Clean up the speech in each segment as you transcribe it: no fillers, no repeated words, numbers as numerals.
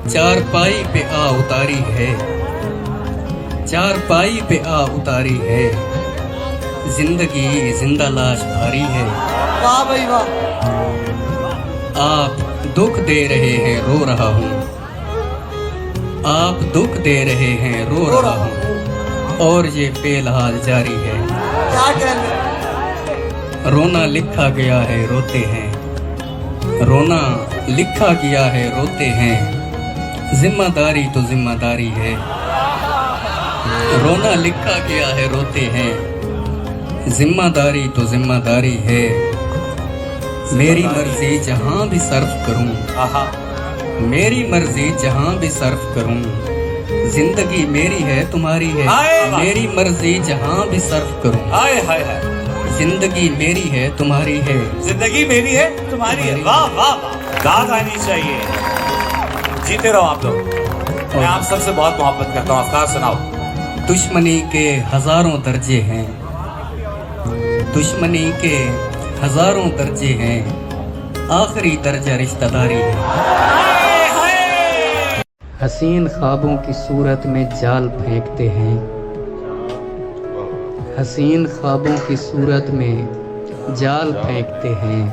चारपाई पे आ उतारी है, चारपाई पे आ उतारी है, जिंदगी जिंदा लाश भारी है। वाह भाई वाह। आप दुख दे रहे हैं रो रहा हूँ, आप दुख दे रहे हैं रो रहा हूँ, और ये फिलहाल जारी है। क्या कहने, रोना लिखा गया है रोते हैं, रोना लिखा गया है रोते हैं, जिम्मेदारी तो जिम्मेदारी है। रोना लिखा गया है रोते हैं, जिम्मेदारी तो जिम्मेदारी है। मेरी मर्जी जहां भी सर्फ करूं, मेरी मर्जी जहां भी सर्फ करूं, जिंदगी मेरी है तुम्हारी है। मेरी मर्जी जहां भी सर्फ करूं, हाय हाय हाय, जिंदगी मेरी है तुम्हारी है। जिंदगी मेरी है तुम्हारी है। वाह वाह वाह, दाद आनी चाहिए। जीते रहो आप लोग। मैं आप सबसे बहुत मोहब्बत करता हूँ। अफकार सुनाओ। दुश्मनी के हजारों दर्जे हैं, दुश्मनी के हजारों दर्जे हैं, आखिरी दर्जा रिश्तेदारी है। हसीन ख्वाबों की सूरत में जाल फेंकते हैं, हसीन ख्वाबों की सूरत में जाल फेंकते हैं,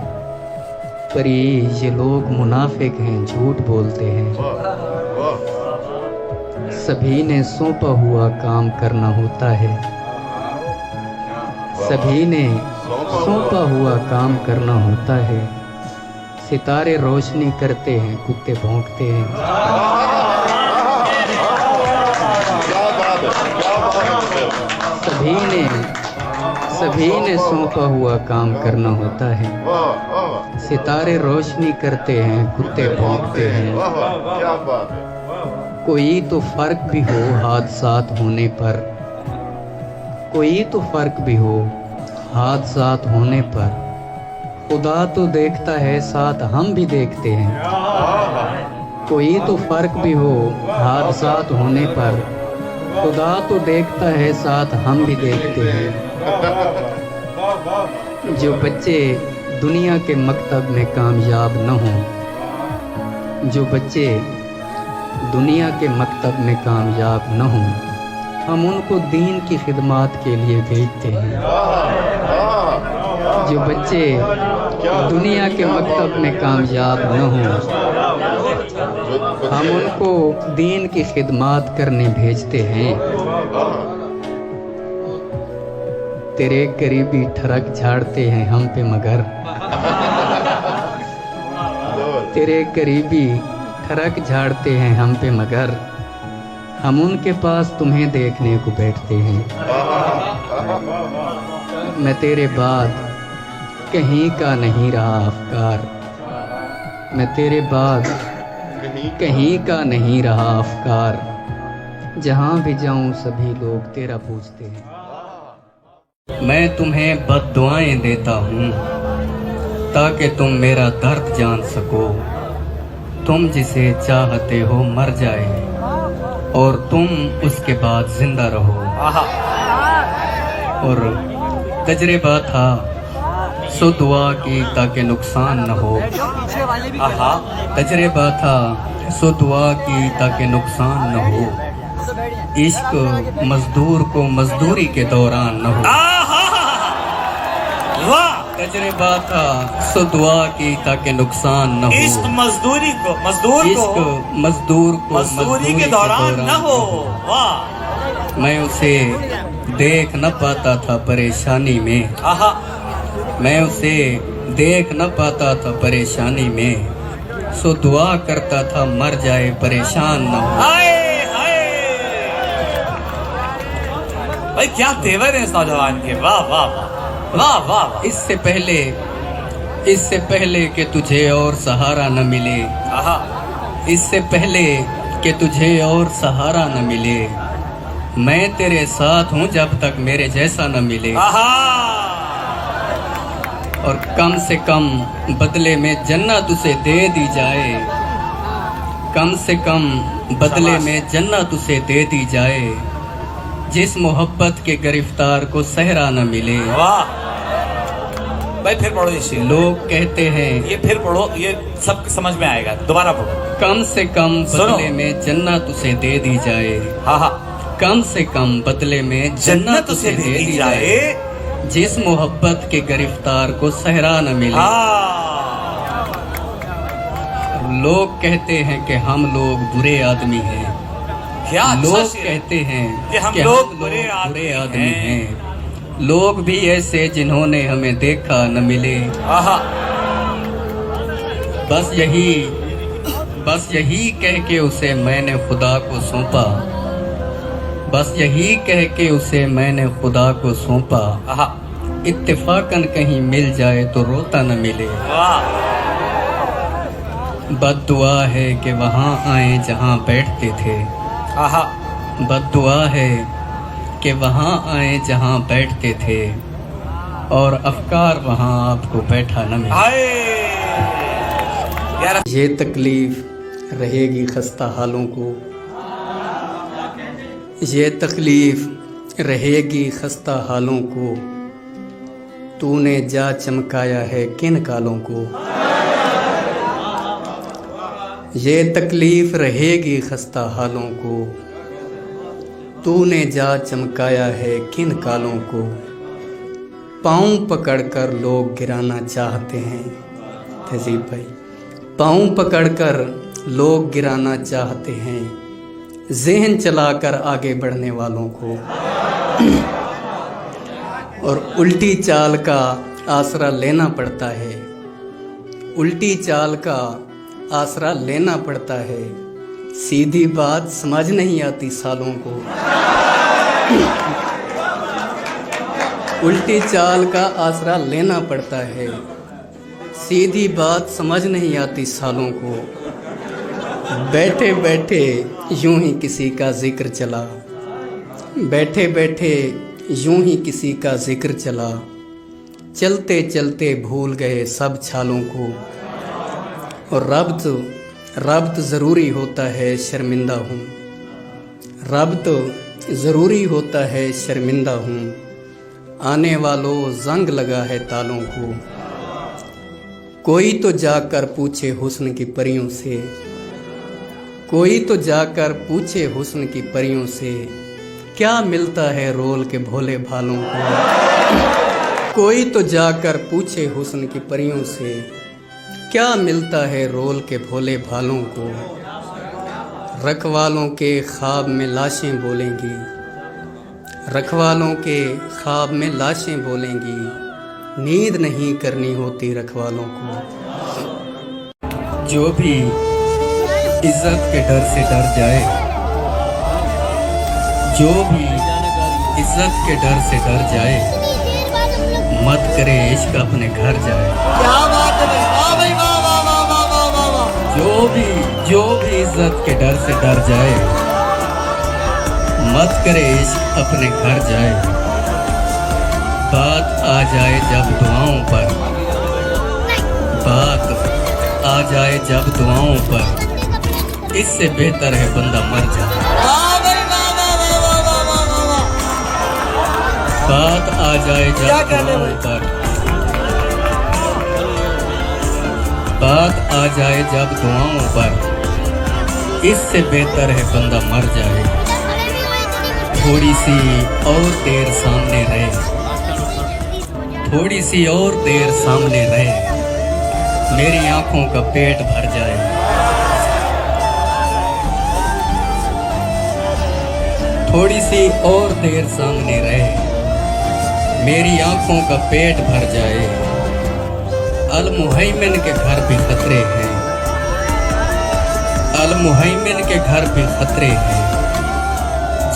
पर ये लोग मुनाफिक हैं, झूठ बोलते हैं। सभी ने सौंपा हुआ काम करना होता है, सभी ने सौंपा हुआ काम करना होता है। सितारे रोशनी करते हैं, कुत्ते भौंकते हैं। सभी ने सौंपा हुआ काम करना होता है। सितारे रोशनी करते हैं, कुत्ते भौंकते हैं। कोई तो फर्क भी हो हादसात होने पर, कोई तो फर्क भी हो हादसात होने पर, खुदा तो देखता है साथ हम भी देखते हैं। कोई तो फर्क भी हो हादसात होने पर, खुदा तो देखता है साथ हम भी देखते हैं। जो बच्चे दुनिया के मकतब में कामयाब न हों, जो बच्चे दुनिया के मकतब में कामयाब न हों, हम उनको दीन की खिदमत के लिए भेजते हैं। जो बच्चे दुनिया के मकतब में कामयाब न हों, हम उनको दीन की खिदमत करने भेजते हैं। तेरे करीबी ठरक झाड़ते हैं हम पे मगर, तेरे करीबी ठरक झाड़ते हैं हम पे मगर, हम उनके पास तुम्हें देखने को बैठते हैं। मैं तेरे बाद कहीं का नहीं रहा अफकार, मैं तेरे बाद कहीं का नहीं रहा अफकार, जहाँ भी जाऊँ सभी लोग तेरा पूछते हैं। मैं तुम्हें बद्दुआएं देता हूँ ताकि तुम मेरा दर्द जान सको। तुम जिसे चाहते हो मर जाए और तुम उसके बाद जिंदा रहो। और तजर्बा था सो दुआ की ताकि नुकसान न हो। तजर्बा था सो दुआ की ताकि नुकसान न हो। इश्क मजदूर को मजदूरी के दौरान न हो। तजर्बा था सो दुआ की ताकि नुकसान न हो। इश्क मजदूरी को इश्क मजदूर को मजदूरी के दौरान न हो। वाह। मैं उसे देख न पाता था परेशानी में, मैं उसे देख न पाता था परेशानी में, सो दुआ करता था मर जाए परेशान न हो। हाय हाय भाई, क्या तेवर है इस नौजवान के। वाह वाह वाह वाह। इससे पहले कि तुझे और सहारा न मिले, इससे पहले कि तुझे और सहारा न मिले, मैं तेरे साथ हूँ जब तक मेरे जैसा न मिले। और कम से कम बदले में जन्नत उसे दे दी जाए, कम से कम बदले में जन्नत उसे दे दी जाए, जिस मोहब्बत के गिरफ्तार को सहरा न मिले। भाई फिर पढ़ो ये शेर। लोग कहते हैं ये फिर पढ़ो, ये सब समझ में आएगा। दोबारा पढ़ो। कम से कम सुनो। बदले में जन्नत उसे दे दी जाए, हाँ हाँ। कम से कम बदले में जन्नत उसे दे दी जाए, जिस मोहब्बत के गिरफ्तार को सहरा न मिले। हाँ। लोग कहते हैं कि हम लोग बुरे आदमी हैं, क्या अच्छा लोग शेर। कहते हैं कि हम कि लोग बुरे आदमी हैं। लोग भी ऐसे जिन्होंने हमें देखा न मिले। आहा। बस यही कह के उसे मैंने खुदा को सौंपा, बस यही कह के उसे मैंने खुदा को सौंपा। आहा। इत्तेफाकन कहीं मिल जाए तो रोता न मिले। वाह। बद्दुआ है कि वहाँ आए जहाँ बैठते थे, आहा। बद्दुआ है कि वहाँ आए जहाँ बैठते थे, और अफकार वहाँ आपको बैठा न मिले। हाय यार। ये तकलीफ रहेगी खस्ता हालों को, ये तकलीफ रहेगी खस्ता हालों को, तूने जा चमकाया है किन कालों को। ये तकलीफ रहेगी खस्ता हालों को, तूने जा चमकाया है किन कालों को। पाँव पकड़कर लोग गिराना चाहते हैं, तहजीब भाई, पाँव पकड़कर लोग गिराना चाहते हैं, ज़हन चलाकर आगे बढ़ने वालों को। और उल्टी चाल का आसरा लेना पड़ता है, उल्टी चाल का आसरा लेना पड़ता है, सीधी बात समझ नहीं आती सालों को। उल्टी चाल का आसरा लेना पड़ता है, सीधी बात समझ नहीं आती सालों को। बैठे बैठे यूं ही किसी का जिक्र चला, बैठे बैठे यूं ही किसी का जिक्र चला, चलते चलते भूल गए सब छालों को। और रब्त ज़रूरी होता है शर्मिंदा हूँ, रब्त ज़रूरी होता है शर्मिंदा हूँ, आने वालों जंग लगा है तालों को। कोई तो जाकर पूछे हुस्न की परियों से, कोई तो जाकर पूछे हुस्न की परियों से, क्या मिलता है रोल के भोले भालों को। कोई तो जाकर पूछे हुस्न की परियों से, क्या मिलता है रोल के भोले भालों को। रखवालों के ख्वाब में लाशें बोलेंगी, रखवालों के ख्वाब में लाशें बोलेंगी, नींद नहीं करनी होती रखवालों को। जो भी इज्जत के डर से डर जाए, जो भी इज्जत के डर से डर जाए, मत करे इश्क अपने घर जाए। क्या बात है भाई, वाह भाई वाह वाह वाह वाह वाह वाह वाह। जो भी इज्जत के डर से डर जाए, मत करे इश्क अपने घर जाए। बात आ जाए जब दुआओं पर, बात आ जाए जब दुआओं पर, इससे बेहतर है बंदा मर जाए। वाह भाई वाह वाह वाह वाह वाह वाह वाह वाह। बात आ जाए क्या जब कहने दुआओं भाई? पर, बात आ जाए जब दुआओं पर, इससे बेहतर है बंदा मर जाए। थोड़ी सी और देर सामने रहे, थोड़ी सी और देर सामने रहे, मेरी आंखों का पेट भर जाए। थोड़ी सी और देर सामने रहे, मेरी आंखों का पेट भर जाए। अल-मुहैमिन के घर भी खतरे हैं, अल-मुहैमिन के घर भी खतरे हैं,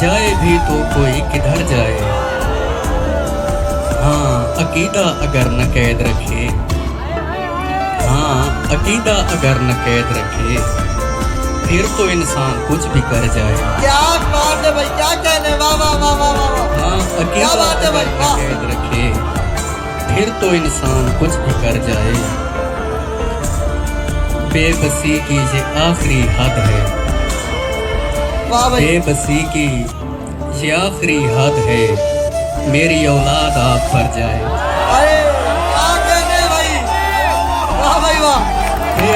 जाए भी तो कोई किधर जाए। हाँ अकीदा अगर न कैद रखे, हाँ अकीदा अगर न कैद रखे, फिर तो इंसान कुछ भी कर जाए। क्या बात है भाई, क्या कहने, वाह वाह वाह वाह वाह वाह। हाँ क्या अकीदा बात है अगर भाई, न वाह। कैद रखे, फिर तो इंसान कुछ भी कर जाए। बेबसी की ये आखिरी हद है, वाह भाई। बेबसी की ये आखिरी हद है, मेरी औलाद आप पर जाए। अरे क्या कहने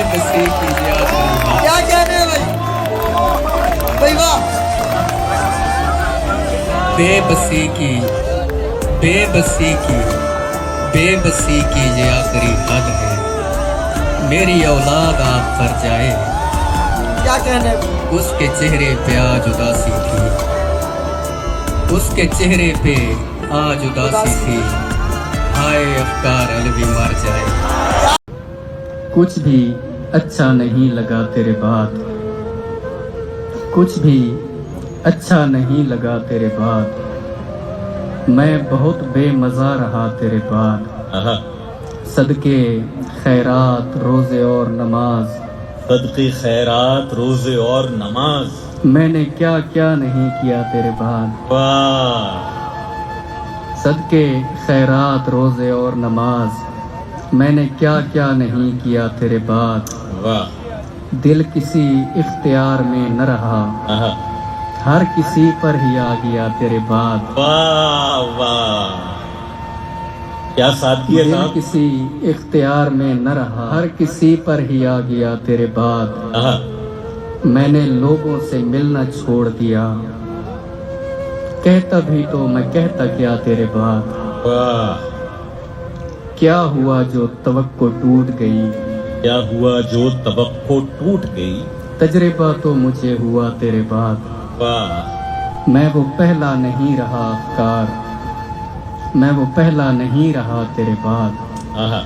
बेबसी की याद करी। क्या कहने हैं भाई भाई वाह। बेबसी की ये आखिरी हद है, मेरी औलाद आप पर जाए। क्या कहने हैं? उसके चेहरे पे आज उदासी थी, उसके चेहरे पे आज उदासी थी, हाय अफकार अलवी मर जाए। कुछ भी अच्छा नहीं लगा तेरे बाद, कुछ भी अच्छा नहीं लगा तेरे बाद, मैं बहुत बेमज़ा रहा तेरे बाद। सदके खैरात रोज़े और नमाज, सदक़े खैरात रोज़े और नमाज, मैंने क्या क्या नहीं किया तेरे बाद। वाह सदके खैरात रोज़े और नमाज, मैंने क्या क्या नहीं किया तेरे बाद। वाह दिल किसी इख्तियार में न रहा, आहा, हर किसी पर ही आ गया तेरे बाद। वाह वाह क्या सादगी है दिल साहब। किसी इख्तियार में न रहा, हर किसी पर ही आ गया तेरे बाद। आहा, मैंने लोगों से मिलना छोड़ दिया, कहता भी तो मैं कहता क्या तेरे बाद। वाह क्या हुआ जो तवक्को टूट गई, क्या हुआ जो तवक्को टूट गई। तजर्बा तो मुझे हुआ तेरे बाद। वाह मैं वो पहला नहीं रहा अफकार, मैं वो पहला नहीं रहा तेरे बाद। आहा,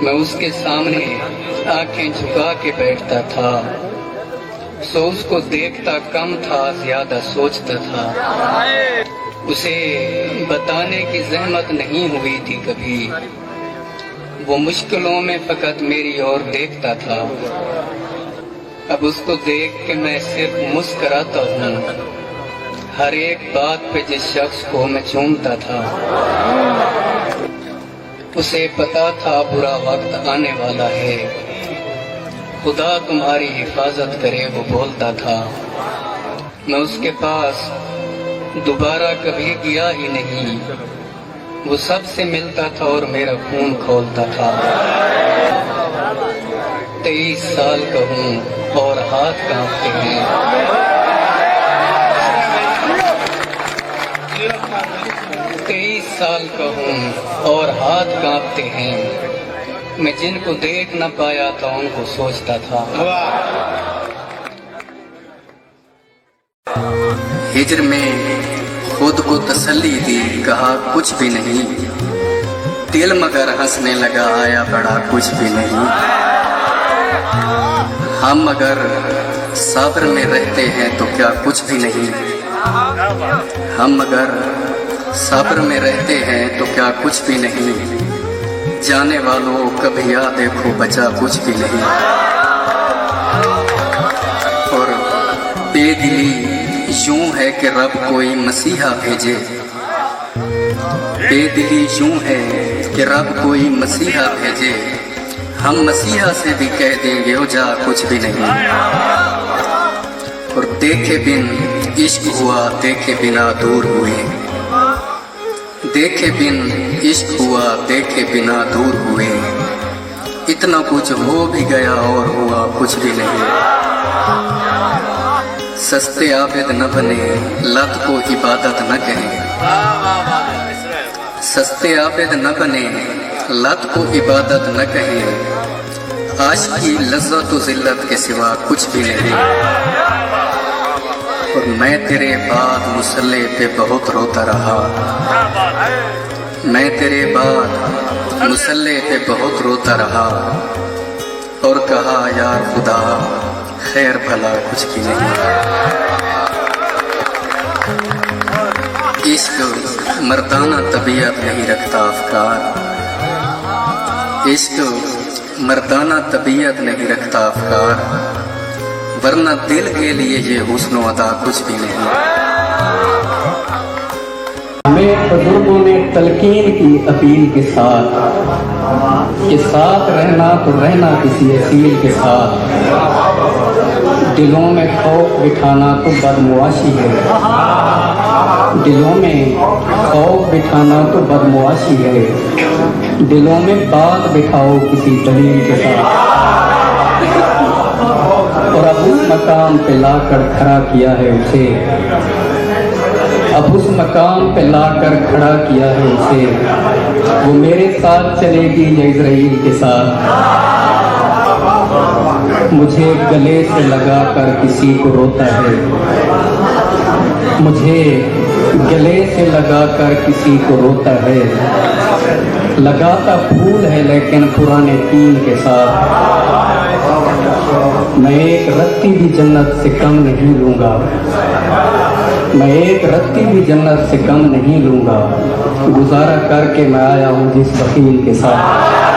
मैं उसके सामने आंखें झुका के बैठता था, सो उसको देखता कम था ज्यादा सोचता था। उसे बताने की जहमत नहीं हुई थी कभी, वो मुश्किलों में फकत मेरी ओर देखता था। अब उसको देख के मैं सिर्फ मुस्कराता हूँ, हर एक बात पे जिस शख्स को मैं चूमता था। उसे पता था बुरा वक्त आने वाला है, खुदा तुम्हारी हिफाजत करे वो बोलता था। मैं उसके पास दोबारा कभी गया ही नहीं, वो सबसे मिलता था और मेरा खून खोलता था। 23 साल का हूँ और हाथ कांपते हैं, 23 साल का हूँ और हाथ कांपते हैं। मैं जिनको देख न पाया था उनको सोचता था। हिज्र में खुद को तसल्ली दी, कहा कुछ भी नहीं, दिल मगर हंसने लगा आया बड़ा कुछ भी नहीं। हम अगर सब्र में रहते हैं तो क्या कुछ भी नहीं, हम अगर सब्र में रहते हैं तो क्या कुछ भी नहीं। जाने वालों कभी या देखो बचा कुछ भी नहीं। और बेदिली यूं है कि रब कोई मसीहा भेजे, बेदिली यूं है कि रब कोई मसीहा भेजे, हम मसीहा से भी कह देंगे हो जा कुछ भी नहीं। और देखे बिन इश्क हुआ, देखे बिना दूर हुए, देखे बिन इश्क हुआ, देखे बिना दूर हुए। इतना कुछ हो भी गया और हुआ कुछ भी नहीं। सस्ते आबिद न बने, लत को इबादत न कहें, सस्ते आबिद न बने, लत को इबादत न कहें। आशिकी लज्जत व जिल्लत के सिवा कुछ भी नहीं। और मैं तेरे बाद मुसल्ले पे बहुत रोता रहा, मैं तेरे बाद मुसल्ले पे बहुत रोता रहा। और कहा यार खुदा खैर भला कुछ भी नहीं। इश्क मर्दाना तबीयत नहीं रखता अफकार, इश्क मर्दाना तबीयत नहीं रखता अफकार, वरना दिल के लिए ये हुस्न अदा कुछ भी नहीं। हमें बुजुर्गों ने तलकीन की अपील के साथ रहना तो रहना किसी असील के साथ। दिलों में खौफ बिठाना तो बदमुआशी है, दिलों में खौफ बिठाना तो बदमुआशी है। दिलों में बात बिठाओ किसी दलील के साथ, और अब उस मकाम पे लाकर खड़ा किया है उसे, अब उस मकाम पे लाकर खड़ा किया है उसे। वो मेरे साथ चलेगी या इज़राइल के साथ, मुझे गले से लगाकर किसी को रोता है, मुझे गले से लगाकर किसी को रोता है। लगाता फूल है लेकिन पुराने तीन के साथ, मैं एक रत्ती भी जन्नत से कम नहीं लूँगा, मैं एक रत्ती भी जन्नत से कम नहीं लूँगा। गुजारा करके मैं आया हूँ जिस वकील के साथ।